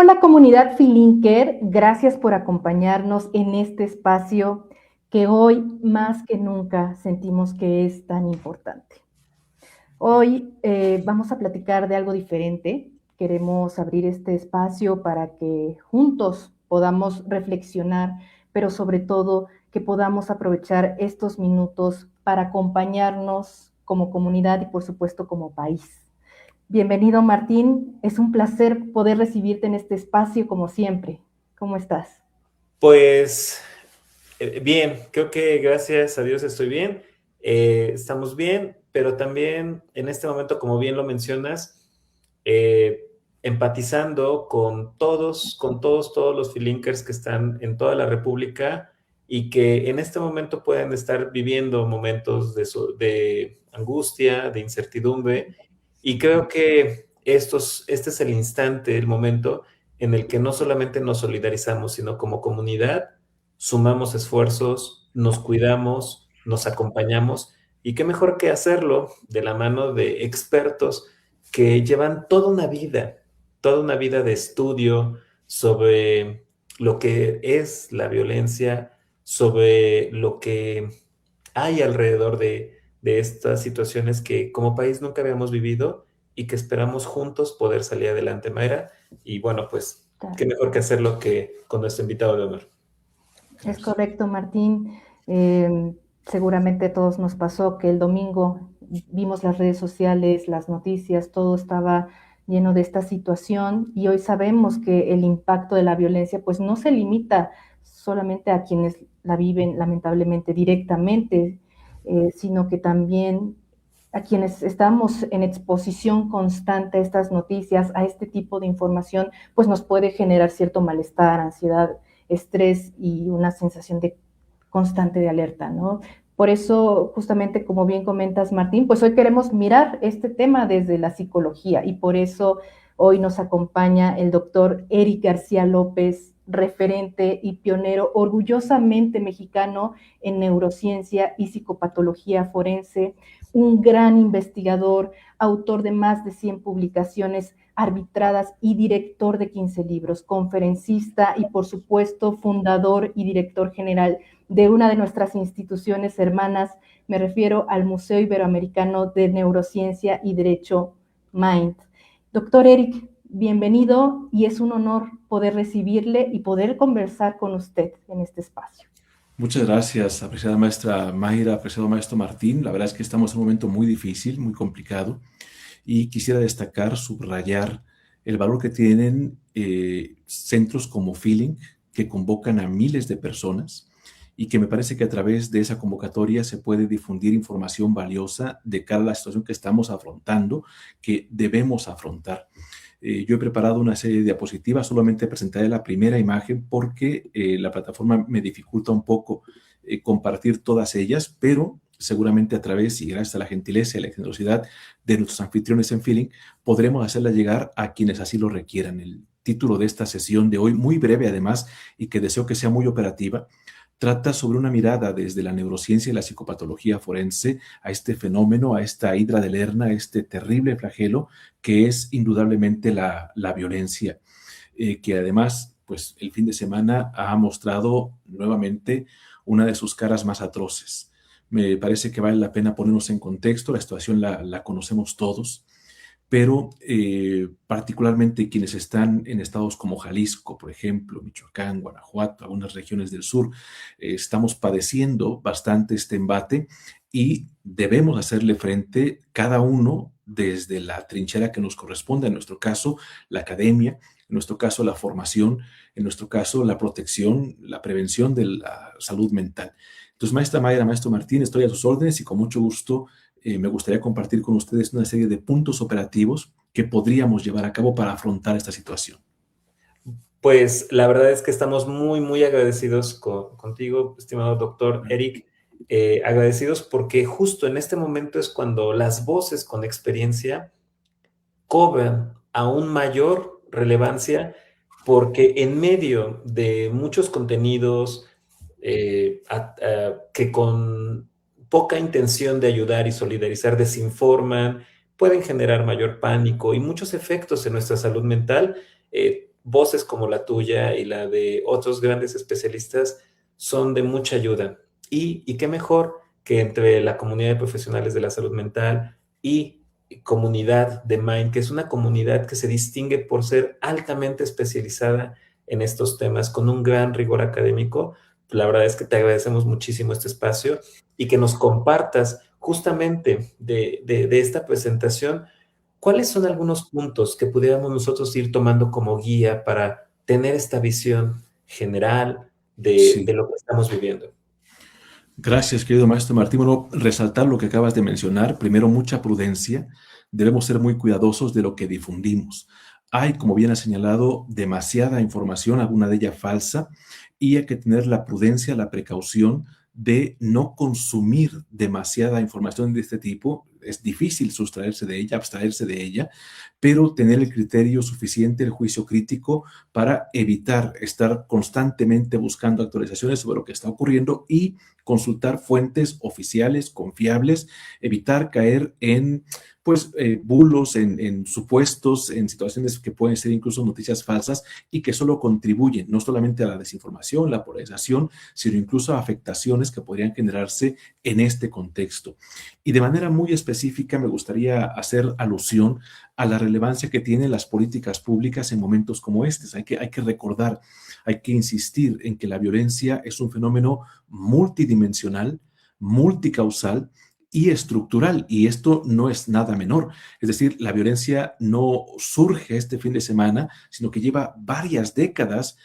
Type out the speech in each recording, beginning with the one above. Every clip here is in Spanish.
Hola comunidad Filinker, gracias por acompañarnos en este espacio que hoy más que nunca sentimos que es tan importante. Hoy vamos a platicar de algo diferente. Queremos abrir este espacio para que juntos podamos reflexionar, pero sobre todo que podamos aprovechar estos minutos para acompañarnos como comunidad y por supuesto como país. Bienvenido, Martín. Es un placer poder recibirte en este espacio como siempre. ¿Cómo estás? Pues bien, creo que gracias a Dios estoy bien, estamos bien, pero también en este momento, como bien lo mencionas, eh, empatizando todos los filinkers que están en toda la República y que en este momento pueden estar viviendo momentos de angustia, de incertidumbre, y creo que este es el instante, el momento en el que no solamente nos solidarizamos, sino como comunidad sumamos esfuerzos, nos cuidamos, nos acompañamos, y qué mejor que hacerlo de la mano de expertos que llevan toda una vida de estudio sobre lo que es la violencia, sobre lo que hay alrededor de estas situaciones que como país nunca habíamos vivido y que esperamos juntos poder salir adelante, Mayra. Y bueno, pues, qué mejor que hacerlo que con nuestro invitado de honor. Es correcto, Martín. Seguramente a todos nos pasó que el domingo vimos las redes sociales, las noticias, todo estaba lleno de esta situación y hoy sabemos que el impacto de la violencia pues no se limita solamente a quienes la viven lamentablemente directamente, sino que también a quienes estamos en exposición constante a estas noticias, a este tipo de información, pues nos puede generar cierto malestar, ansiedad, estrés y una sensación de constante de alerta, ¿no? Por eso, justamente como bien comentas, Martín, pues hoy queremos mirar este tema desde la psicología y por eso hoy nos acompaña el doctor Eric García López, referente y pionero orgullosamente mexicano en neurociencia y psicopatología forense, un gran investigador, autor de más de 100 publicaciones arbitradas y director de 15 libros, conferencista y por supuesto fundador y director general de una de nuestras instituciones hermanas, me refiero al Museo Iberoamericano de Neurociencia y Derecho MIND. Doctor Eric, bienvenido y es un honor poder recibirle y poder conversar con usted en este espacio. Muchas gracias, apreciada maestra Mayra, apreciado maestro Martín. La verdad es que estamos en un momento muy difícil, muy complicado, y quisiera destacar, subrayar el valor que tienen centros como Feeling, que convocan a miles de personas y que me parece que a través de esa convocatoria se puede difundir información valiosa de cara a la situación que estamos afrontando, que debemos afrontar. Yo he preparado una serie de diapositivas, solamente presentaré la primera imagen porque la plataforma me dificulta un poco compartir todas ellas, pero seguramente a través y gracias a la gentileza y la generosidad de nuestros anfitriones en Feeling, podremos hacerla llegar a quienes así lo requieran. El título de esta sesión de hoy, muy breve además, y que deseo que sea muy operativa, trata sobre una mirada desde la neurociencia y la psicopatología forense a este fenómeno, a esta hidra de Lerna, a este terrible flagelo que es indudablemente la violencia, que además, pues el fin de semana ha mostrado nuevamente una de sus caras más atroces. Me parece que vale la pena ponernos en contexto, la situación la conocemos todos, pero particularmente quienes están en estados como Jalisco, por ejemplo, Michoacán, Guanajuato, algunas regiones del sur, estamos padeciendo bastante este embate y debemos hacerle frente cada uno desde la trinchera que nos corresponde, en nuestro caso, la academia, en nuestro caso, la formación, en nuestro caso, la protección, la prevención de la salud mental. Entonces, maestra Mayra, maestro Martín, estoy a sus órdenes y con mucho gusto me gustaría compartir con ustedes una serie de puntos operativos que podríamos llevar a cabo para afrontar esta situación. Pues la verdad es que estamos muy agradecidos contigo, estimado doctor Eric, agradecidos porque justo en este momento es cuando las voces con experiencia cobran aún mayor relevancia, porque en medio de muchos contenidos que con poca intención de ayudar y solidarizar desinforman, pueden generar mayor pánico y muchos efectos en nuestra salud mental. voces como la tuya y la de otros grandes especialistas son de mucha ayuda. Y qué mejor que entre la comunidad de profesionales de la salud mental y comunidad de Mind, que es una comunidad que se distingue por ser altamente especializada en estos temas, con un gran rigor académico. La verdad es que te agradecemos muchísimo este espacio y que nos compartas justamente de esta presentación. ¿Cuáles son algunos puntos que pudiéramos nosotros ir tomando como guía para tener esta visión general de Sí. lo que estamos viviendo? Gracias, querido maestro Martín. Bueno, resaltar lo que acabas de mencionar. Primero, mucha prudencia. Debemos ser muy cuidadosos de lo que difundimos. Hay, como bien ha señalado, demasiada información, alguna de ella falsa, y hay que tener la prudencia, la precaución de no consumir demasiada información de este tipo. Es difícil sustraerse de ella, abstraerse de ella, pero tener el criterio suficiente, el juicio crítico para evitar estar constantemente buscando actualizaciones sobre lo que está ocurriendo y consultar fuentes oficiales, confiables, evitar caer en bulos, en supuestos, en situaciones que pueden ser incluso noticias falsas y que solo contribuyen no solamente a la desinformación, la polarización, sino incluso a afectaciones que podrían generarse en este contexto. Y de manera muy específica me gustaría hacer alusión a la relevancia que tienen las políticas públicas en momentos como estos. Hay que recordar, hay que insistir en que la violencia es un fenómeno multidimensional, multicausal y estructural, y esto no es nada menor. Es decir, la violencia no surge este fin de semana, sino que lleva varias décadas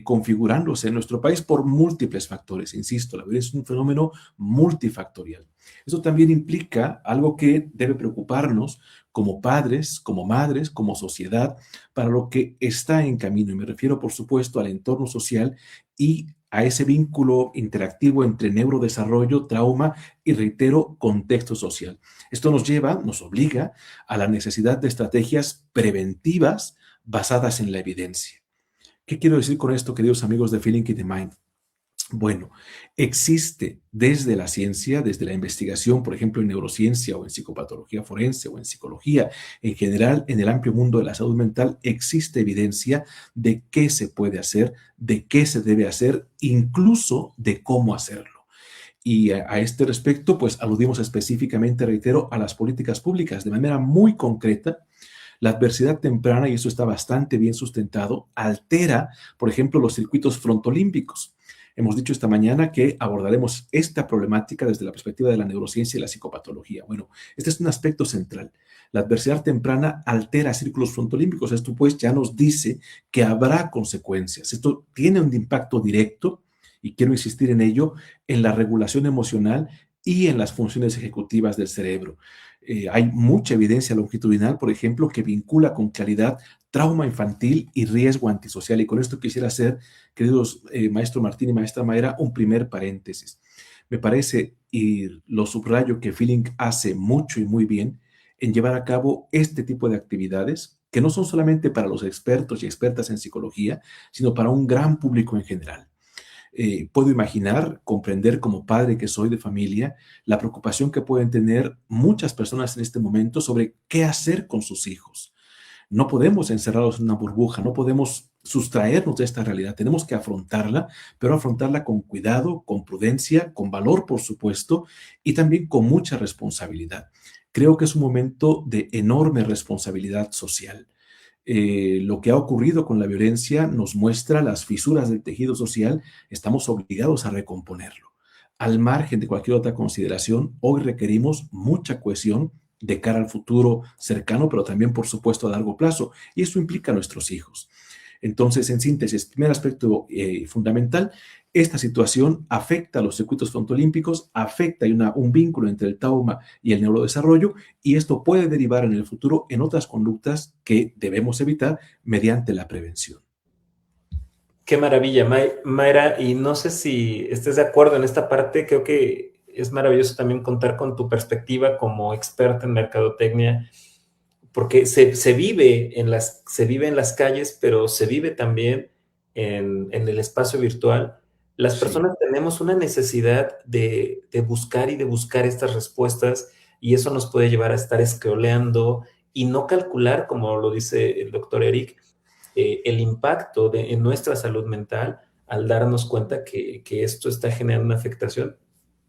configurándose en nuestro país por múltiples factores. Insisto, la violencia es un fenómeno multifactorial. Eso también implica algo que debe preocuparnos como padres, como madres, como sociedad, para lo que está en camino. Y me refiero, por supuesto, al entorno social y a ese vínculo interactivo entre neurodesarrollo, trauma y, reitero, contexto social. Esto nos lleva, nos obliga a la necesidad de estrategias preventivas basadas en la evidencia. ¿Qué quiero decir con esto, queridos amigos de Feeling in the Mind? Bueno, existe desde la ciencia, desde la investigación, por ejemplo, en neurociencia o en psicopatología forense o en psicología, en general, en el amplio mundo de la salud mental, existe evidencia de qué se puede hacer, de qué se debe hacer, incluso de cómo hacerlo. Y a este respecto, pues aludimos específicamente, reitero, a las políticas públicas de manera muy concreta. La adversidad temprana, y eso está bastante bien sustentado, altera, por ejemplo, los circuitos frontolímbicos. Hemos dicho esta mañana que abordaremos esta problemática desde la perspectiva de la neurociencia y la psicopatología. Bueno, este es un aspecto central. La adversidad temprana altera círculos frontolímbicos. Esto pues ya nos dice que habrá consecuencias. Esto tiene un impacto directo, y quiero insistir en ello, en la regulación emocional y en las funciones ejecutivas del cerebro. Hay mucha evidencia longitudinal, por ejemplo, que vincula con claridad trauma infantil y riesgo antisocial. Y con esto quisiera hacer, queridos maestro Martín y maestra Mayra, un primer paréntesis. Me parece, y lo subrayo, que Feeling hace mucho y muy bien en llevar a cabo este tipo de actividades, que no son solamente para los expertos y expertas en psicología, sino para un gran público en general. Puedo imaginar, comprender como padre que soy de familia, la preocupación que pueden tener muchas personas en este momento sobre qué hacer con sus hijos. No podemos encerrarlos en una burbuja, no podemos sustraernos de esta realidad, tenemos que afrontarla, pero afrontarla con cuidado, con prudencia, con valor, por supuesto, y también con mucha responsabilidad. Creo que es un momento de enorme responsabilidad social. Lo que ha ocurrido con la violencia nos muestra las fisuras del tejido social, estamos obligados a recomponerlo. Al margen de cualquier otra consideración, hoy requerimos mucha cohesión de cara al futuro cercano, pero también, por supuesto, a largo plazo, y eso implica a nuestros hijos. Entonces, en síntesis, primer aspecto fundamental, esta situación afecta a los circuitos frontolímpicos, afecta, hay un vínculo entre el trauma y el neurodesarrollo, y esto puede derivar en el futuro en otras conductas que debemos evitar mediante la prevención. Qué maravilla, Mayra, y no sé si estés de acuerdo en esta parte. Creo que es maravilloso también contar con tu perspectiva como experta en mercadotecnia, porque se vive en las calles, pero se vive también en el espacio virtual. Las Sí. personas tenemos una necesidad de buscar y de buscar estas respuestas, y eso nos puede llevar a estar scrolleando y no calcular, como lo dice el doctor Eric, el impacto en nuestra salud mental al darnos cuenta que esto está generando una afectación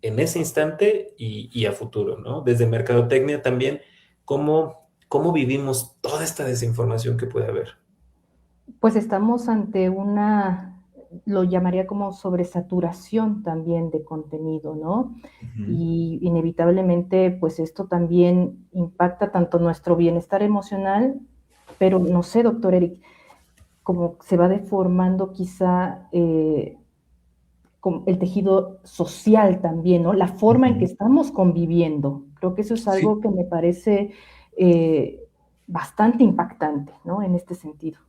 en ese instante y a futuro, ¿no? Desde mercadotecnia también, ¿cómo vivimos toda esta desinformación que puede haber? Pues estamos ante lo llamaría como sobresaturación también de contenido, ¿no? Ujú. Y inevitablemente, pues esto también impacta tanto nuestro bienestar emocional, pero no sé, doctor Eric, como se va deformando quizá el tejido social también, ¿no? La forma en que Ujú. estamos conviviendo. Creo que eso es Sí, algo que me parece eh, bastante impactante, ¿no? En este sentido.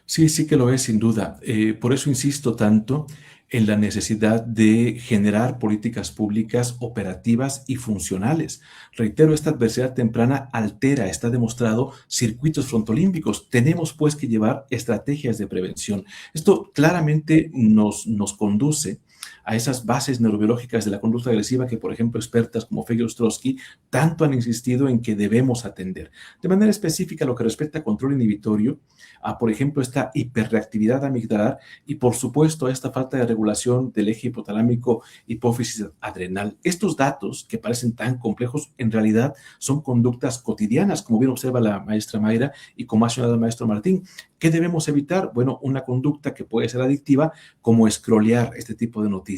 sí, sí que lo es, sin duda. Por eso insisto tanto en la necesidad de generar políticas públicas operativas y funcionales. Reitero, esta adversidad temprana altera, está demostrado, circuitos frontolímbicos. Tenemos pues que llevar estrategias de prevención. Esto claramente nos conduce a esas bases neurobiológicas de la conducta agresiva que, por ejemplo, expertas como Fegel-Ostrowski tanto han insistido en que debemos atender. De manera específica, lo que respecta a control inhibitorio, a, por ejemplo, esta hiperreactividad amigdalar y, por supuesto, a esta falta de regulación del eje hipotalámico hipófisis adrenal. Estos datos, que parecen tan complejos, en realidad son conductas cotidianas, como bien observa la maestra Mayra y como ha señalado el maestro Martín. ¿Qué debemos evitar? Bueno, una conducta que puede ser adictiva, como scrollear este tipo de noticias.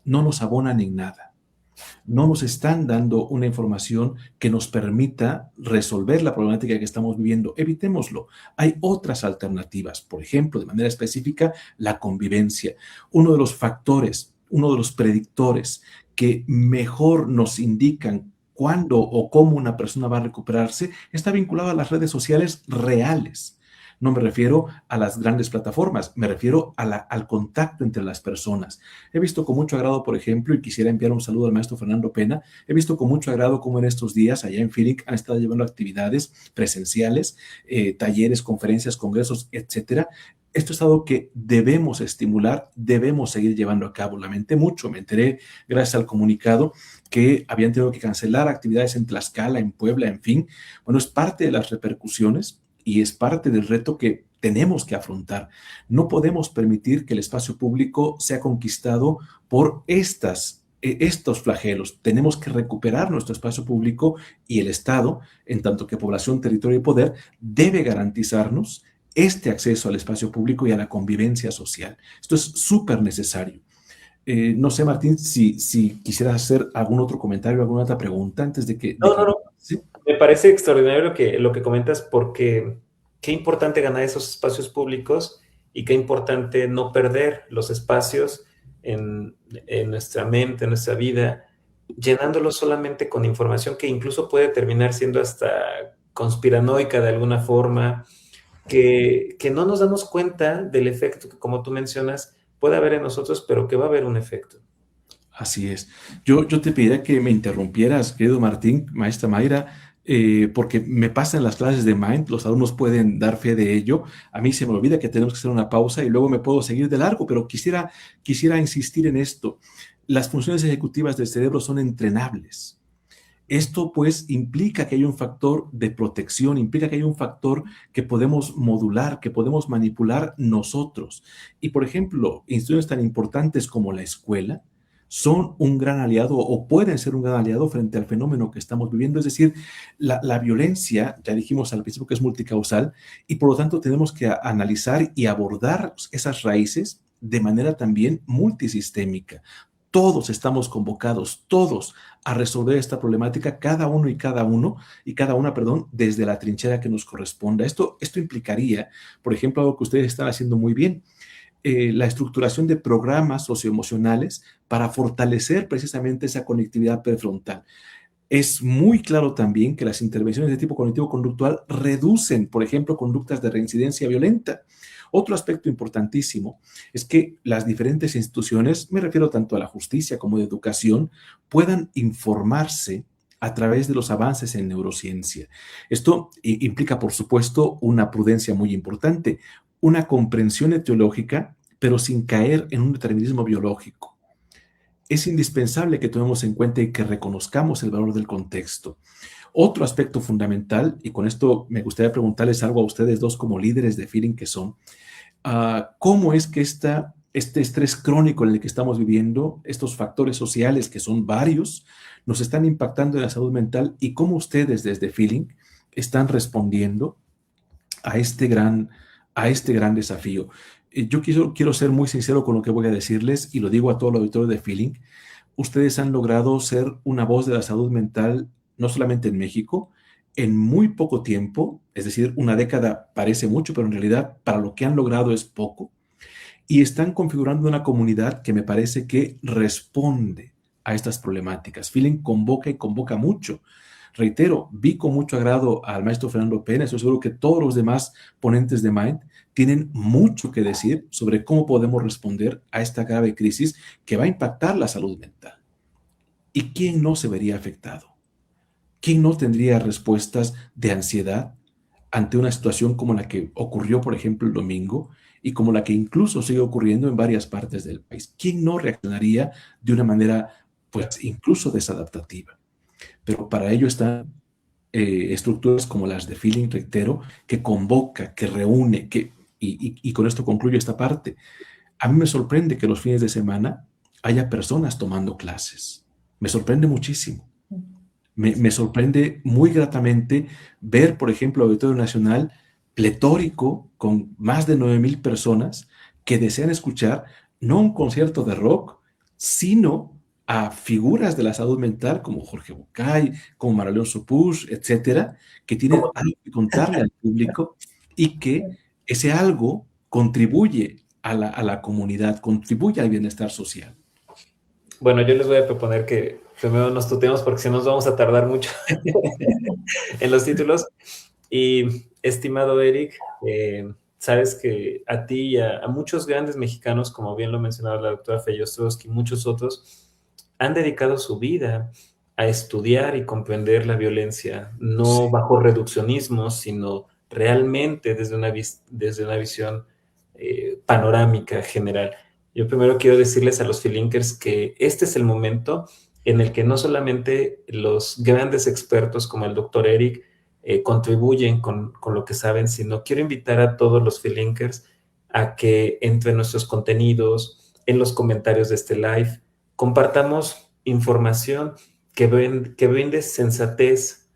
No nos abonan en nada, no nos están dando una información que nos permita resolver la problemática que estamos viviendo. Evitémoslo. Hay otras alternativas. Por ejemplo, de manera específica, la convivencia. Uno de los factores, uno de los predictores que mejor nos indican cuándo o cómo una persona va a recuperarse está vinculado a las redes sociales reales. No me refiero a las grandes plataformas, me refiero al contacto entre las personas. He visto con mucho agrado, por ejemplo, y quisiera enviar un saludo al maestro Fernando Pena, he visto con mucho agrado cómo en estos días allá en Phoenix han estado llevando actividades presenciales, talleres, conferencias, congresos, etcétera. Esto es algo que debemos estimular, debemos seguir llevando a cabo. Lamenté mucho, me enteré gracias al comunicado que habían tenido que cancelar actividades en Tlaxcala, en Puebla, en fin. Bueno, es parte de las repercusiones y es parte del reto que tenemos que afrontar. No podemos permitir que el espacio público sea conquistado por estos flagelos. Tenemos que recuperar nuestro espacio público y el Estado, en tanto que población, territorio y poder, debe garantizarnos este acceso al espacio público y a la convivencia social. Esto es súper necesario. No sé, Martín, si quisieras hacer algún otro comentario, alguna otra pregunta antes de No, que... no, no. ¿Sí? Me parece extraordinario lo que comentas porque qué importante ganar esos espacios públicos y qué importante no perder los espacios en nuestra mente, en nuestra vida, llenándolos solamente con información que incluso puede terminar siendo hasta conspiranoica de alguna forma, que no nos damos cuenta del efecto que, como tú mencionas, puede haber en nosotros, pero que va a haber un efecto. Así es. Yo te pediría que me interrumpieras, querido Martín, maestra Mayra, porque me pasan las clases de Mind, los alumnos pueden dar fe de ello. A mí se me olvida que tenemos que hacer una pausa y luego me puedo seguir de largo, pero quisiera insistir en esto. Las funciones ejecutivas del cerebro son entrenables. Esto pues implica que hay un factor de protección, implica que hay un factor que podemos modular, que podemos manipular nosotros. Y por ejemplo, instituciones tan importantes como la escuela son un gran aliado o pueden ser un gran aliado frente al fenómeno que estamos viviendo. Es decir, la violencia, ya dijimos al principio que es multicausal y por lo tanto tenemos que analizar y abordar esas raíces de manera también multisistémica. Todos estamos convocados, todos, a resolver esta problemática, cada una, perdón, desde la trinchera que nos corresponda. Esto implicaría, por ejemplo, algo que ustedes están haciendo muy bien, la estructuración de programas socioemocionales para fortalecer precisamente esa conectividad prefrontal. Es muy claro también que las intervenciones de tipo cognitivo-conductual reducen, por ejemplo, conductas de reincidencia violenta. Otro aspecto importantísimo es que las diferentes instituciones, me refiero tanto a la justicia como de educación, puedan informarse a través de los avances en neurociencia. Esto implica, por supuesto, una prudencia muy importante, una comprensión etiológica, pero sin caer en un determinismo biológico. Es indispensable que tomemos en cuenta y que reconozcamos el valor del contexto. Otro aspecto fundamental, y con esto me gustaría preguntarles algo a ustedes dos como líderes de Feeling que son, ¿cómo es que este estrés crónico en el que estamos viviendo, estos factores sociales que son varios, nos están impactando en la salud mental y cómo ustedes desde Feeling están respondiendo a a este gran desafío? Yo quiero ser muy sincero con lo que voy a decirles y lo digo a todo el auditorio de Feeling. Ustedes han logrado ser una voz de la salud mental, no solamente en México, en muy poco tiempo, es decir, una década parece mucho, pero en realidad para lo que han logrado es poco, y están configurando una comunidad que me parece que responde a estas problemáticas. Feeling convoca y convoca mucho. Reitero, vi con mucho agrado al maestro Fernando Pena, estoy seguro que todos los demás ponentes de Mind tienen mucho que decir sobre cómo podemos responder a esta grave crisis que va a impactar la salud mental. ¿Y quién no se vería afectado? ¿Quién no tendría respuestas de ansiedad ante una situación como la que ocurrió, por ejemplo, el domingo y como la que incluso sigue ocurriendo en varias partes del país? ¿Quién no reaccionaría de una manera, pues, incluso desadaptativa? Pero para ello están estructuras como las de Feeling, reitero, que convoca, que reúne, y con esto concluyo esta parte. A mí me sorprende que los fines de semana haya personas tomando clases. Me sorprende muchísimo. Me sorprende muy gratamente ver, por ejemplo, el Auditorio Nacional pletórico con más de 9,000 personas que desean escuchar no un concierto de rock, sino a figuras de la salud mental como Jorge Bucay, como Maraleón Sopush, etcétera, que tienen algo que contarle al público y que ese algo contribuye a la comunidad, contribuye al bienestar social. Bueno, yo les voy a proponer que primero nos tuteemos porque si no nos vamos a tardar mucho en los títulos. Y estimado Eric, sabes que a ti y a muchos grandes mexicanos, como bien lo mencionaba la doctora Feyostrowski y muchos otros, han dedicado su vida a estudiar y comprender la violencia, no Sí. bajo reduccionismo, sino realmente desde una visión panorámica general. Yo primero quiero decirles a los Feelinkers que este es el momento en el que no solamente los grandes expertos como el doctor Eric contribuyen con lo que saben, sino quiero invitar a todos los Feelinkers a que entre nuestros contenidos, en los comentarios de este live, compartamos información que brinde sensatez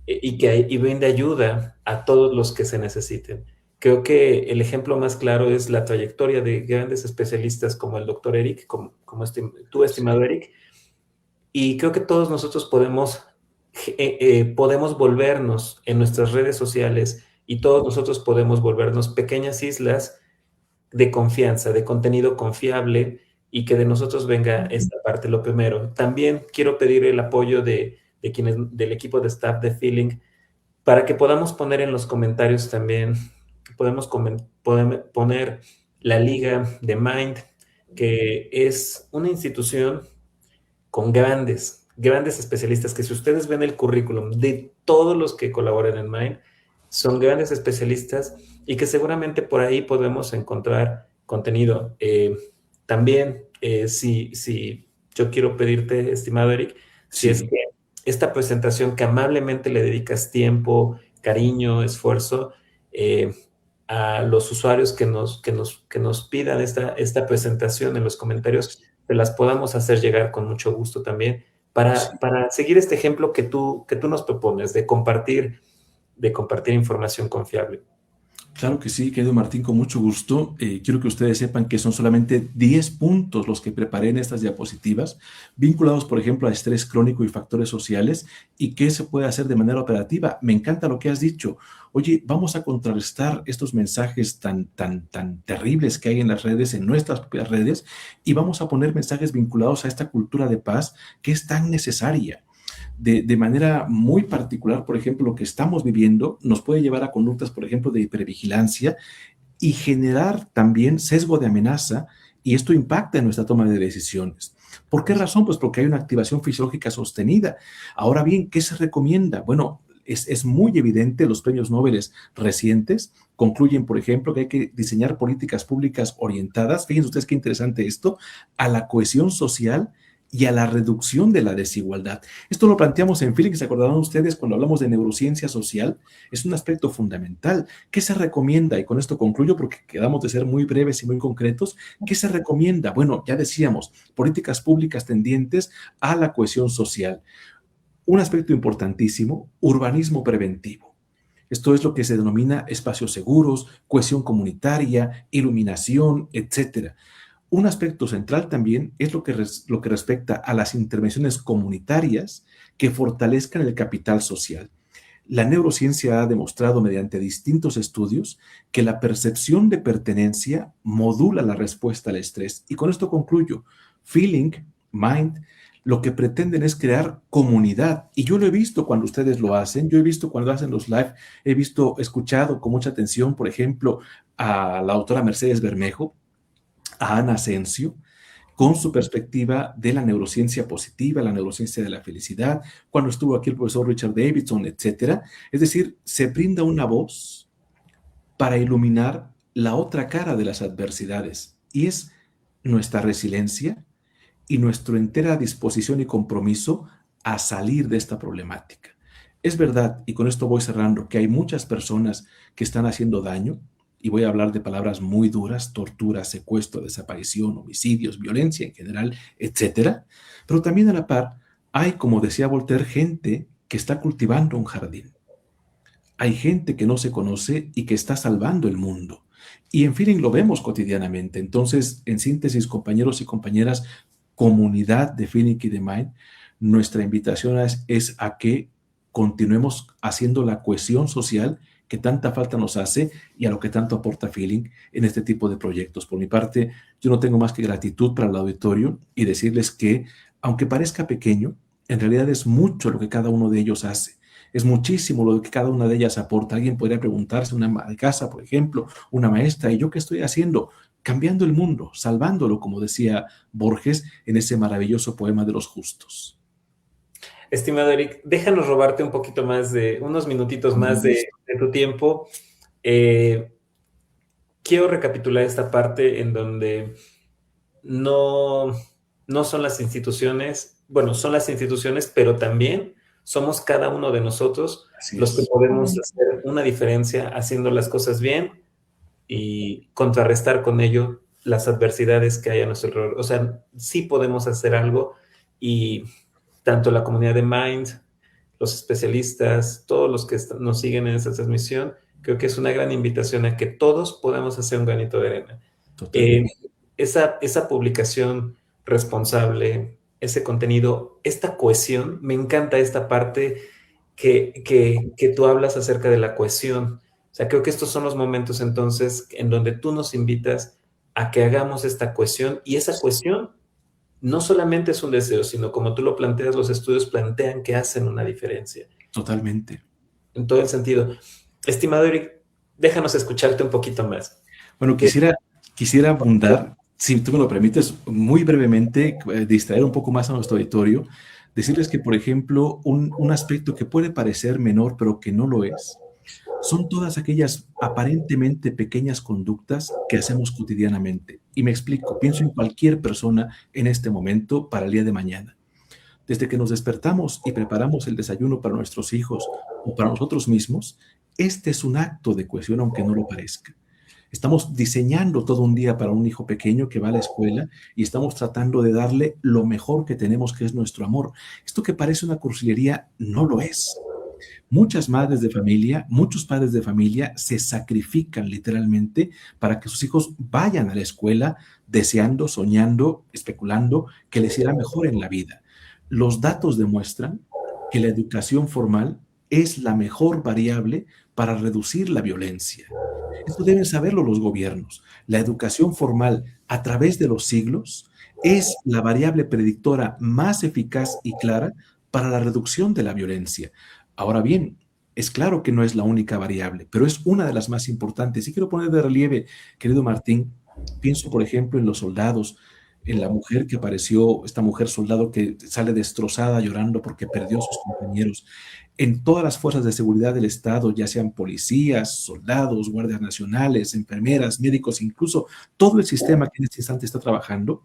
y brinde ayuda a todos los que se necesiten. Creo que el ejemplo más claro es la trayectoria de grandes especialistas como el doctor Eric, como tú, estimado Eric, y creo que todos nosotros podemos volvernos en nuestras redes sociales y todos nosotros podemos volvernos pequeñas islas de confianza, de contenido confiable y que de nosotros venga esta parte, lo primero. También quiero pedir el apoyo de quienes, del equipo de staff de Feeling, para que podamos poner en los comentarios también, podemos poner la Liga de Mind, que es una institución con grandes especialistas, que si ustedes ven el currículum de todos los que colaboran en Mind, son grandes especialistas y que seguramente por ahí podemos encontrar contenido. También, si yo quiero pedirte, estimado Eric, si es que esta presentación que amablemente le dedicas tiempo, cariño, esfuerzo, a los usuarios que nos pidan esta presentación en los comentarios, te las podamos hacer llegar con mucho gusto también, para seguir este ejemplo que tú nos propones de compartir información confiable. Claro que sí, querido Martín, con mucho gusto. Quiero que ustedes sepan que son solamente 10 puntos los que preparé en estas diapositivas, vinculados, por ejemplo, a estrés crónico y factores sociales, y qué se puede hacer de manera operativa. Me encanta lo que has dicho. Oye, vamos a contrarrestar estos mensajes tan terribles que hay en las redes, en nuestras propias redes, y vamos a poner mensajes vinculados a esta cultura de paz que es tan necesaria. De manera muy particular, por ejemplo, lo que estamos viviendo nos puede llevar a conductas, por ejemplo, de hipervigilancia y generar también sesgo de amenaza, y esto impacta en nuestra toma de decisiones. ¿Por qué razón? Pues porque hay una activación fisiológica sostenida. Ahora bien, ¿qué se recomienda? Bueno, es muy evidente, los premios Nobel recientes concluyen, por ejemplo, que hay que diseñar políticas públicas orientadas, fíjense ustedes qué interesante esto, a la cohesión social y a la reducción de la desigualdad. Esto lo planteamos en Feeling, ¿se acordarán ustedes cuando hablamos de neurociencia social? Es un aspecto fundamental. ¿Qué se recomienda? Y con esto concluyo porque quedamos de ser muy breves y muy concretos. ¿Qué se recomienda? Bueno, ya decíamos, políticas públicas tendientes a la cohesión social. Un aspecto importantísimo, urbanismo preventivo. Esto es lo que se denomina espacios seguros, cohesión comunitaria, iluminación, etcétera. Un aspecto central también es lo que respecta a las intervenciones comunitarias que fortalezcan el capital social. La neurociencia ha demostrado mediante distintos estudios que la percepción de pertenencia modula la respuesta al estrés. Y con esto concluyo. Feeling, Mind, lo que pretenden es crear comunidad. Y yo lo he visto cuando ustedes lo hacen, yo he visto cuando hacen los live, escuchado con mucha atención, por ejemplo, a la autora Mercedes Bermejo, a Ana Asensio, con su perspectiva de la neurociencia positiva, la neurociencia de la felicidad, cuando estuvo aquí el profesor Richard Davidson, etcétera. Es decir, se brinda una voz para iluminar la otra cara de las adversidades, y es nuestra resiliencia y nuestra entera disposición y compromiso a salir de esta problemática. Es verdad, y con esto voy cerrando, que hay muchas personas que están haciendo daño, y voy a hablar de palabras muy duras: tortura, secuestro, desaparición, homicidios, violencia en general, etcétera. Pero también a la par hay, como decía Voltaire, gente que está cultivando un jardín. Hay gente que no se conoce y que está salvando el mundo. Y en Feeling lo vemos cotidianamente. Entonces, en síntesis, compañeros y compañeras, comunidad de Feeling y de Mind, nuestra invitación es a que continuemos haciendo la cohesión social que tanta falta nos hace y a lo que tanto aporta Feeling en este tipo de proyectos. Por mi parte, yo no tengo más que gratitud para el auditorio y decirles que, aunque parezca pequeño, en realidad es mucho lo que cada uno de ellos hace. Es muchísimo lo que cada una de ellas aporta. Alguien podría preguntarse, una ama de casa, por ejemplo, una maestra, ¿y yo qué estoy haciendo? Cambiando el mundo, salvándolo, como decía Borges en ese maravilloso poema de los justos. Estimado Eric, déjanos robarte un poquito más unos minutitos más de tu tiempo. Quiero recapitular esta parte en donde no son las instituciones, bueno, son las instituciones, pero también somos cada uno de nosotros los que podemos hacer una diferencia haciendo las cosas bien y contrarrestar con ello las adversidades que hay a nuestro alrededor. O sea, sí podemos hacer algo, y tanto la comunidad de Mind, los especialistas, todos los que nos siguen en esta transmisión, creo que es una gran invitación a que todos podamos hacer un granito de arena. Esa publicación responsable, ese contenido, esta cohesión, me encanta esta parte que tú hablas acerca de la cohesión. O sea, creo que estos son los momentos entonces en donde tú nos invitas a que hagamos esta cohesión, y esa cohesión no solamente es un deseo, sino como tú lo planteas, los estudios plantean que hacen una diferencia. Totalmente. En todo el sentido. Estimado Eric, déjanos escucharte un poquito más. Bueno, quisiera abundar, si tú me lo permites, muy brevemente, distraer un poco más a nuestro auditorio, decirles que, por ejemplo, un aspecto que puede parecer menor, pero que no lo es, son todas aquellas aparentemente pequeñas conductas que hacemos cotidianamente. Y me explico, pienso en cualquier persona en este momento para el día de mañana. Desde que nos despertamos y preparamos el desayuno para nuestros hijos o para nosotros mismos, este es un acto de cohesión, aunque no lo parezca. Estamos diseñando todo un día para un hijo pequeño que va a la escuela y estamos tratando de darle lo mejor que tenemos, que es nuestro amor. Esto que parece una cursilería, no lo es. Muchas madres de familia, muchos padres de familia se sacrifican literalmente para que sus hijos vayan a la escuela deseando, soñando, especulando que les irá mejor en la vida. Los datos demuestran que la educación formal es la mejor variable para reducir la violencia. Esto deben saberlo los gobiernos. La educación formal a través de los siglos es la variable predictora más eficaz y clara para la reducción de la violencia. Ahora bien, es claro que no es la única variable, pero es una de las más importantes. Y quiero poner de relieve, querido Martín, pienso, por ejemplo, en los soldados. en la mujer que apareció, esta mujer soldado que sale destrozada llorando porque perdió a sus compañeros, en todas las fuerzas de seguridad del Estado, ya sean policías, soldados, guardias nacionales, enfermeras, médicos, incluso todo el sistema que en este instante está trabajando,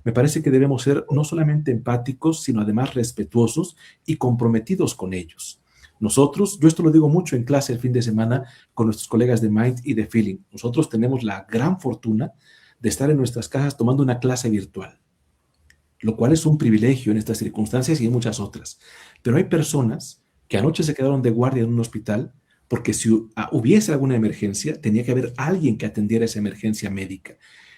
me parece que debemos ser no solamente empáticos, sino además respetuosos y comprometidos con ellos. Nosotros, yo esto lo digo mucho en clase el fin de semana con nuestros colegas de Mind y de Feeling, nosotros tenemos la gran fortuna de estar en nuestras casas tomando una clase virtual, lo cual es un privilegio en estas circunstancias y en muchas otras. Pero hay personas que anoche se quedaron de guardia en un hospital porque si hubiese alguna emergencia, tenía que haber alguien que atendiera esa emergencia médica.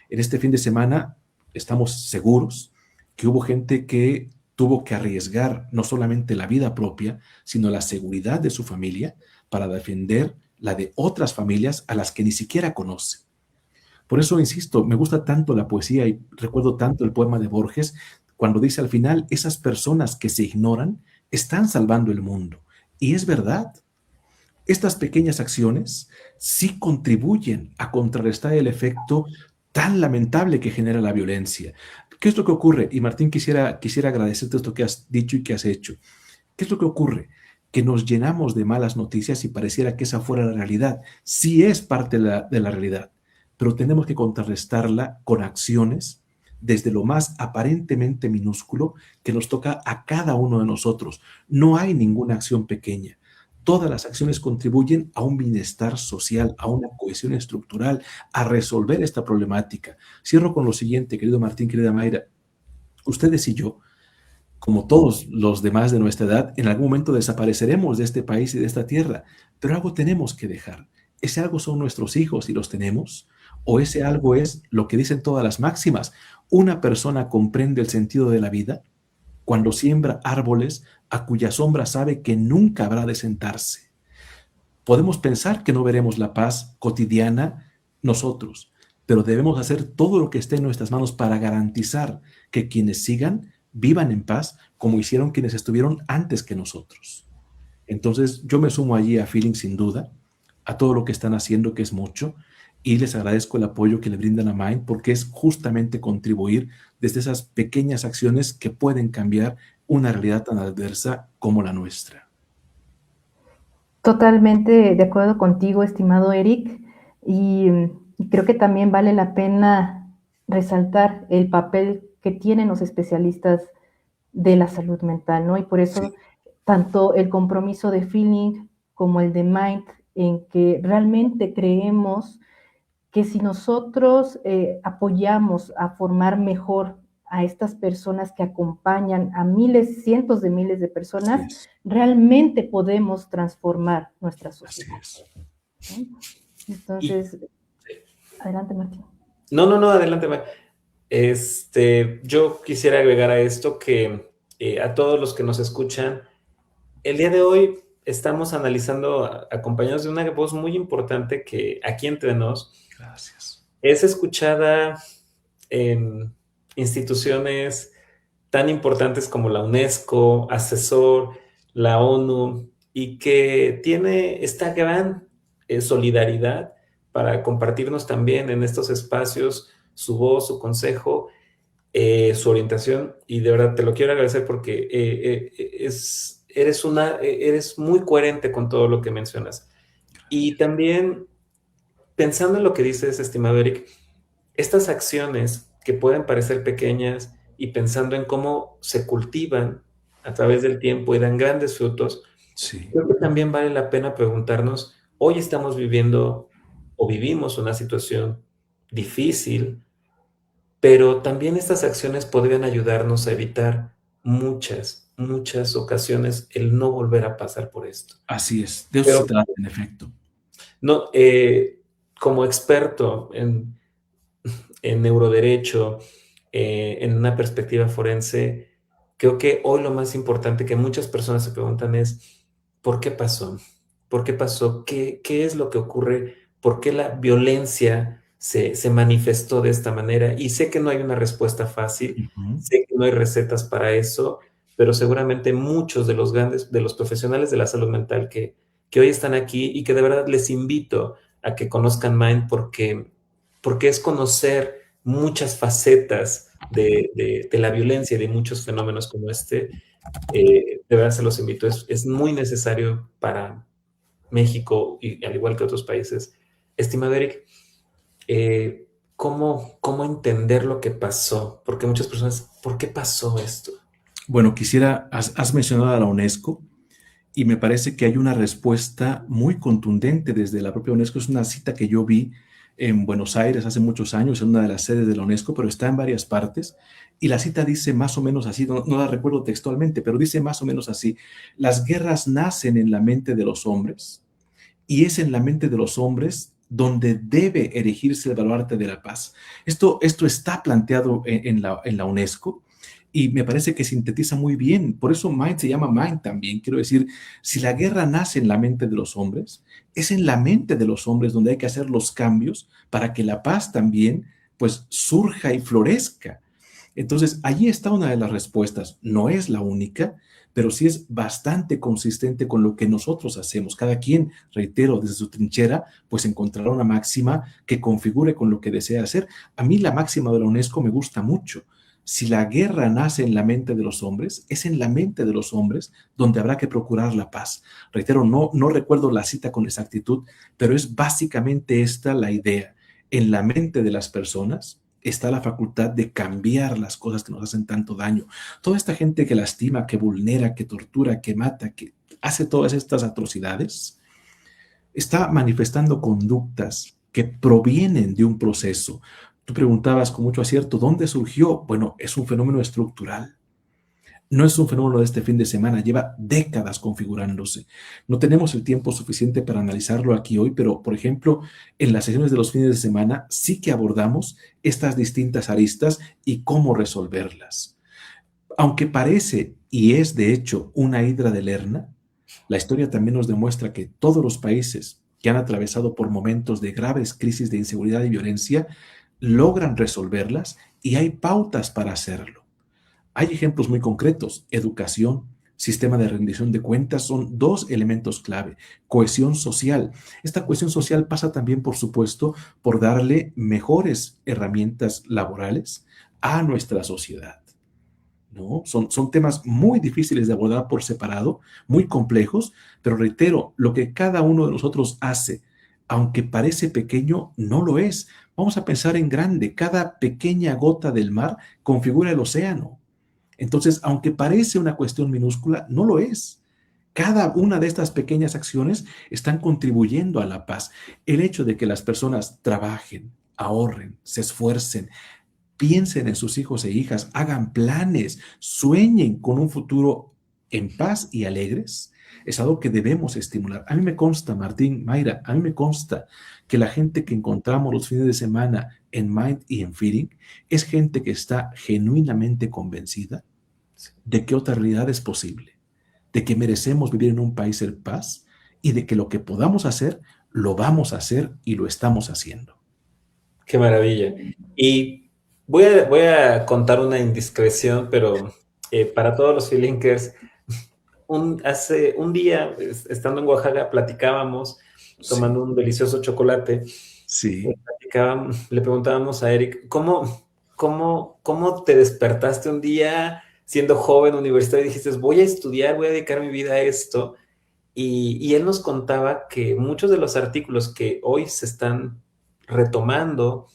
En este fin de semana estamos seguros que hubo gente que tuvo que arriesgar no solamente la vida propia, sino la seguridad de su familia para defender la de otras familias a las que ni siquiera conoce. Por eso, insisto, me gusta tanto la poesía y recuerdo tanto el poema de Borges cuando dice al final, esas personas que se ignoran están salvando el mundo. Y es verdad, estas pequeñas acciones sí contribuyen a contrarrestar el efecto tan lamentable que genera la violencia. ¿Qué es lo que ocurre? Y Martín, quisiera agradecerte esto que has dicho y que has hecho. ¿Qué es lo que ocurre? Que nos llenamos de malas noticias y pareciera que esa fuera la realidad. Sí es parte de la realidad, pero tenemos que contrarrestarla con acciones desde lo más aparentemente minúsculo que nos toca a cada uno de nosotros. No hay ninguna acción pequeña. Todas las acciones contribuyen a un bienestar social, a una cohesión estructural, a resolver esta problemática. Cierro con lo siguiente, querido Martín, querida Mayra. Ustedes y yo, como todos los demás de nuestra edad, en algún momento desapareceremos de este país y de esta tierra, pero algo tenemos que dejar. Ese algo son nuestros hijos y los tenemos, o ese algo es lo que dicen todas las máximas. Una persona comprende el sentido de la vida cuando siembra árboles a cuya sombra sabe que nunca habrá de sentarse. Podemos pensar que no veremos la paz cotidiana nosotros, pero debemos hacer todo lo que esté en nuestras manos para garantizar que quienes sigan vivan en paz como hicieron quienes estuvieron antes que nosotros. Entonces yo me sumo allí a Feeling sin duda, a todo lo que están haciendo, que es mucho, y les agradezco el apoyo que le brindan a Mind porque es justamente contribuir desde esas pequeñas acciones que pueden cambiar una realidad tan adversa como la nuestra. Totalmente de acuerdo contigo, estimado Eric, y creo que también vale la pena resaltar el papel que tienen los especialistas de la salud mental, ¿no? Y por eso Sí. tanto el compromiso de Feeling como el de Mind, en que realmente creemos que si nosotros apoyamos a formar mejor a estas personas que acompañan a miles, cientos de miles de Así personas, es. realmente podemos transformar nuestra Así sociedad, es. ¿no? Y, Entonces, adelante, Martín. no, adelante, Mar. Yo quisiera agregar a esto que a todos los que nos escuchan, el día de hoy estamos analizando, acompañados de una voz muy importante que aquí entre nos Gracias. es escuchada en instituciones tan importantes como la UNESCO, Asesor, la ONU, y que tiene esta gran solidaridad para compartirnos también en estos espacios su voz, su consejo, su orientación, y de verdad te lo quiero agradecer porque eres muy coherente con todo lo que mencionas. Y también, pensando en lo que dices, estimado Eric, estas acciones que pueden parecer pequeñas y pensando en cómo se cultivan a través del tiempo y dan grandes frutos, Sí. creo que también vale la pena preguntarnos, hoy estamos viviendo o vivimos una situación difícil, pero también estas acciones podrían ayudarnos a evitar muchas ocasiones el no volver a pasar por esto. Así es. De eso se Pero trata, en efecto. no, como experto en neuroderecho, en una perspectiva forense, creo que hoy lo más importante que muchas personas se preguntan es, ¿por qué pasó? ¿Por qué pasó? ¿Qué es lo que ocurre? ¿Por qué la violencia se manifestó de esta manera? Y sé que no hay una respuesta fácil, Ujú. sé que no hay recetas para eso, pero seguramente muchos de los grandes, de los profesionales de la salud mental que hoy están aquí y que de verdad les invito a que conozcan Mind porque es conocer muchas facetas de la violencia y de muchos fenómenos como este. De verdad se los invito, es muy necesario para México y al igual que otros países. Estimado Eric, ¿cómo entender lo que pasó? Porque muchas personas, ¿por qué pasó esto? Bueno, has mencionado a la UNESCO y me parece que hay una respuesta muy contundente desde la propia UNESCO. Es una cita que yo vi en Buenos Aires hace muchos años, en una de las sedes de la UNESCO, pero está en varias partes. Y la cita dice más o menos así, no la recuerdo textualmente, pero dice más o menos así: las guerras nacen en la mente de los hombres y es en la mente de los hombres donde debe erigirse el baluarte de la paz. Esto está planteado en la UNESCO y me parece que sintetiza muy bien. Por eso Mind se llama Mind también. Quiero decir, si la guerra nace en la mente de los hombres, es en la mente de los hombres donde hay que hacer los cambios para que la paz también pues surja y florezca. Entonces, allí está una de las respuestas. No es la única, pero sí es bastante consistente con lo que nosotros hacemos. Cada quien, reitero, desde su trinchera, pues encontrará una máxima que configure con lo que desea hacer. A mí la máxima de la UNESCO me gusta mucho. Si la guerra nace en la mente de los hombres, es en la mente de los hombres donde habrá que procurar la paz. Reitero, no recuerdo la cita con exactitud, pero es básicamente esta la idea. En la mente de las personas está la facultad de cambiar las cosas que nos hacen tanto daño. Toda esta gente que lastima, que vulnera, que tortura, que mata, que hace todas estas atrocidades, está manifestando conductas que provienen de un proceso. Tú preguntabas con mucho acierto, ¿dónde surgió? Bueno, es un fenómeno estructural. No es un fenómeno de este fin de semana, lleva décadas configurándose. No tenemos el tiempo suficiente para analizarlo aquí hoy, pero, por ejemplo, en las sesiones de los fines de semana sí que abordamos estas distintas aristas y cómo resolverlas. Aunque parece, y es de hecho, una hidra de Lerna, la historia también nos demuestra que todos los países que han atravesado por momentos de graves crisis de inseguridad y violencia logran resolverlas y hay pautas para hacerlo. Hay ejemplos muy concretos: educación, sistema de rendición de cuentas son dos elementos clave. Cohesión social. Esta cohesión social pasa también, por supuesto, por darle mejores herramientas laborales a nuestra sociedad, ¿no? Son temas muy difíciles de abordar por separado, muy complejos, pero reitero, lo que cada uno de nosotros hace, aunque parece pequeño, no lo es. Vamos a pensar en grande. Cada pequeña gota del mar configura el océano. Entonces, aunque parece una cuestión minúscula, no lo es. Cada una de estas pequeñas acciones están contribuyendo a la paz. El hecho de que las personas trabajen, ahorren, se esfuercen, piensen en sus hijos e hijas, hagan planes, sueñen con un futuro en paz y alegres, es algo que debemos estimular. A mí me consta, Martín, Mayra, a mí me consta que la gente que encontramos los fines de semana en Mind y en Feeding es gente que está genuinamente convencida de que otra realidad es posible, de que merecemos vivir en un país en paz y de que lo que podamos hacer, lo vamos a hacer y lo estamos haciendo. Qué maravilla. Y voy a contar una indiscreción, pero para todos los feelinkers, hace un día, estando en Oaxaca, platicábamos, tomando un delicioso chocolate. Sí. Le preguntábamos a Eric, ¿cómo te despertaste un día siendo joven, universitario, y dijiste, voy a estudiar, voy a dedicar mi vida a esto? Y él nos contaba que muchos de los artículos que hoy se están retomando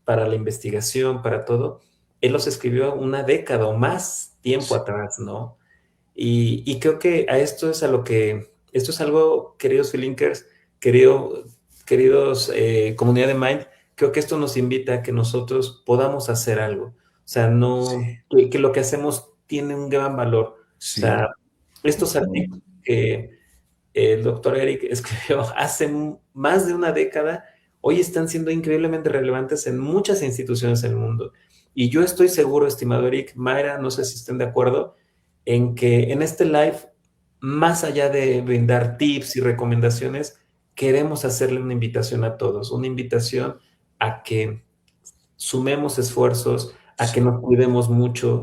para la investigación, para todo, él los escribió una década o más tiempo atrás, ¿no? Y creo que esto es algo, queridos feelinkers, queridos comunidad de Mind, creo que esto nos invita a que nosotros podamos hacer algo. O sea, que lo que hacemos tiene un gran valor. Sí. O sea, estos artículos que el doctor Eric escribió hace más de una década, hoy están siendo increíblemente relevantes en muchas instituciones del mundo. Y yo estoy seguro, estimado Eric, Mayra, no sé si estén de acuerdo, en que en este live, más allá de brindar tips y recomendaciones, queremos hacerle una invitación a todos, una invitación a que sumemos esfuerzos, a que nos cuidemos mucho,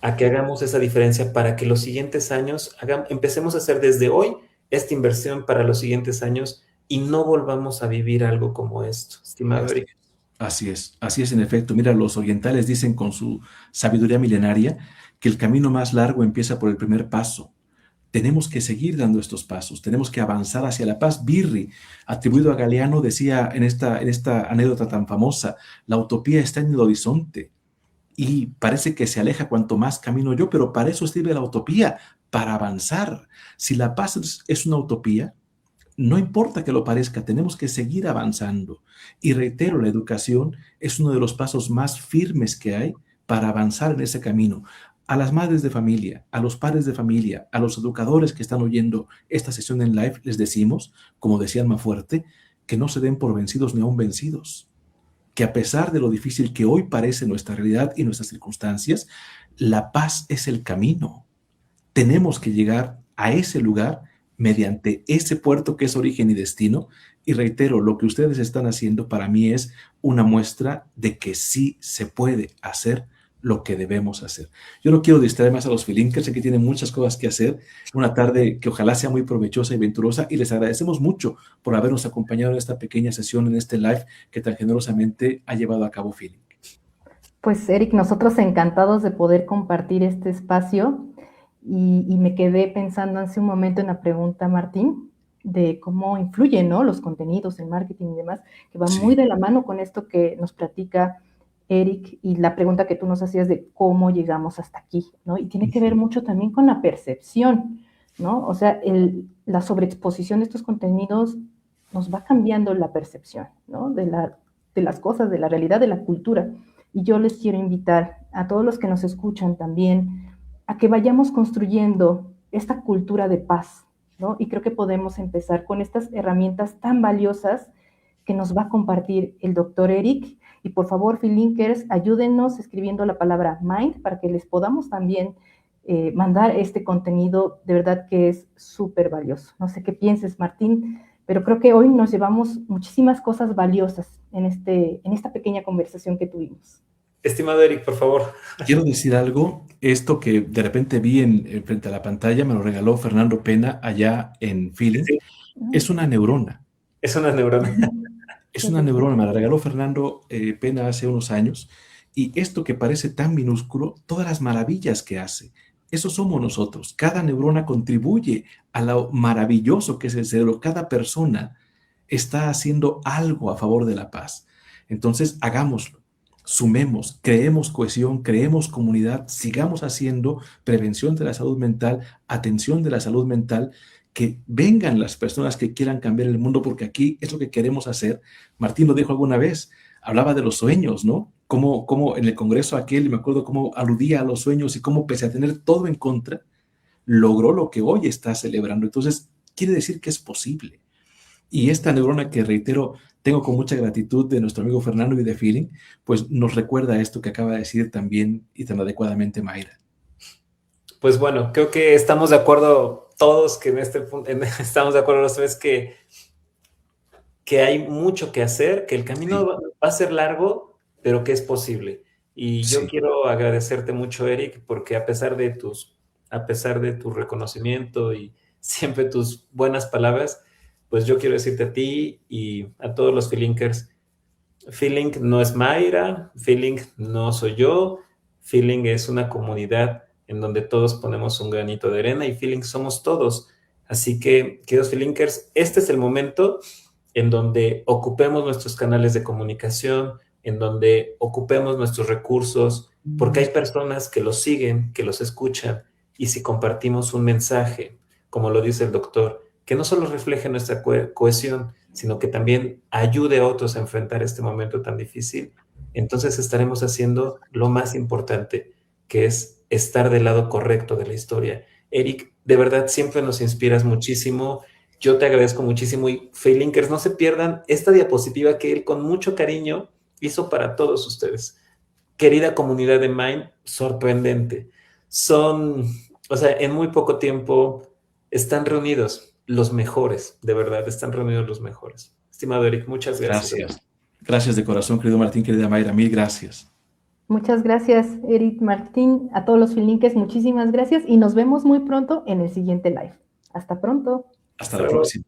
a que hagamos esa diferencia para que los siguientes años empecemos a hacer desde hoy esta inversión para los siguientes años y no volvamos a vivir algo como esto, estimado Eric. así es en efecto. Mira, los orientales dicen con su sabiduría milenaria que el camino más largo empieza por el primer paso. Tenemos que seguir dando estos pasos, tenemos que avanzar hacia la paz. Birri, atribuido a Galeano, decía en esta anécdota tan famosa, la utopía está en el horizonte y parece que se aleja cuanto más camino yo, pero para eso sirve la utopía, para avanzar. Si la paz es una utopía, no importa que lo parezca, tenemos que seguir avanzando. Y reitero, la educación es uno de los pasos más firmes que hay para avanzar en ese camino. A las madres de familia, a los padres de familia, a los educadores que están oyendo esta sesión en live, les decimos, como decía Almafuerte, que no se den por vencidos ni aún vencidos. Que a pesar de lo difícil que hoy parece nuestra realidad y nuestras circunstancias, la paz es el camino. Tenemos que llegar a ese lugar mediante ese puerto que es origen y destino. Y reitero, lo que ustedes están haciendo para mí es una muestra de que sí se puede hacer lo que debemos hacer. Yo no quiero distraer más a los Filinkers, sé que tienen muchas cosas que hacer, una tarde que ojalá sea muy provechosa y venturosa, y les agradecemos mucho por habernos acompañado en esta pequeña sesión, en este live que tan generosamente ha llevado a cabo Filink. Pues Eric, nosotros encantados de poder compartir este espacio y me quedé pensando hace un momento en la pregunta, Martín, de cómo influyen, ¿no?, los contenidos, el marketing y demás, que va muy de la mano con esto que nos platica Eric y la pregunta que tú nos hacías de cómo llegamos hasta aquí, ¿no? Y tiene que ver mucho también con la percepción, ¿no? O sea, la sobreexposición de estos contenidos nos va cambiando la percepción, ¿no?, de las cosas, de la realidad, de la cultura. Y yo les quiero invitar a todos los que nos escuchan también a que vayamos construyendo esta cultura de paz, ¿no? Y creo que podemos empezar con estas herramientas tan valiosas que nos va a compartir el doctor Eric. Y por favor, Filinkers, ayúdennos escribiendo la palabra mind para que les podamos también mandar este contenido, de verdad que es súper valioso. No sé qué pienses, Martín, pero creo que hoy nos llevamos muchísimas cosas valiosas en esta pequeña conversación que tuvimos. Estimado Eric, por favor. Quiero decir algo, esto que de repente vi frente a la pantalla, me lo regaló Fernando Pena allá en Filink, Sí, es una neurona. es una neurona. Es una neurona, me la regaló Fernando Pena hace unos años, y esto que parece tan minúsculo, todas las maravillas que hace, eso somos nosotros. Cada neurona contribuye a lo maravilloso que es el cerebro. Cada persona está haciendo algo a favor de la paz. Entonces, hagámoslo. Sumemos, creemos cohesión, creemos comunidad, sigamos haciendo prevención de la salud mental, atención de la salud mental, que vengan las personas que quieran cambiar el mundo, porque aquí es lo que queremos hacer. Martín lo dijo alguna vez, hablaba de los sueños, ¿no? Cómo en el congreso aquel, me acuerdo cómo aludía a los sueños y cómo pese a tener todo en contra, logró lo que hoy está celebrando. Entonces, quiere decir que es posible. Y esta neurona que, reitero, tengo con mucha gratitud de nuestro amigo Fernando y de Filink, pues nos recuerda esto que acaba de decir también y tan adecuadamente Mayra. Pues bueno, creo que estamos de acuerdo todos, que en este punto, estamos de acuerdo los tres que hay mucho que hacer, que el camino va a ser largo, pero que es posible. Y yo quiero agradecerte mucho, Eric, porque a pesar de tu reconocimiento y siempre tus buenas palabras, pues yo quiero decirte a ti y a todos los Filinkers, Filink no es Mayra, Filink no soy yo, Filink es una comunidad en donde todos ponemos un granito de arena y Filink somos todos. Así que, queridos Filinkers, este es el momento en donde ocupemos nuestros canales de comunicación, en donde ocupemos nuestros recursos, porque hay personas que los siguen, que los escuchan, y si compartimos un mensaje, como lo dice el doctor, que no solo refleje nuestra cohesión, sino que también ayude a otros a enfrentar este momento tan difícil, entonces estaremos haciendo lo más importante, que es estar del lado correcto de la historia. Eric, de verdad siempre nos inspiras muchísimo. Yo te agradezco muchísimo y Filinkers, no se pierdan esta diapositiva que él con mucho cariño hizo para todos ustedes. Querida comunidad de Mind, sorprendente. En muy poco tiempo están reunidos los mejores, de verdad, están reunidos los mejores. Estimado Eric, muchas gracias. Gracias de corazón, querido Martín, querida Mayra, mil gracias. Muchas gracias, Eric, Martín, a todos los Filinkers, muchísimas gracias y nos vemos muy pronto en el siguiente live. Hasta pronto. Hasta la próxima.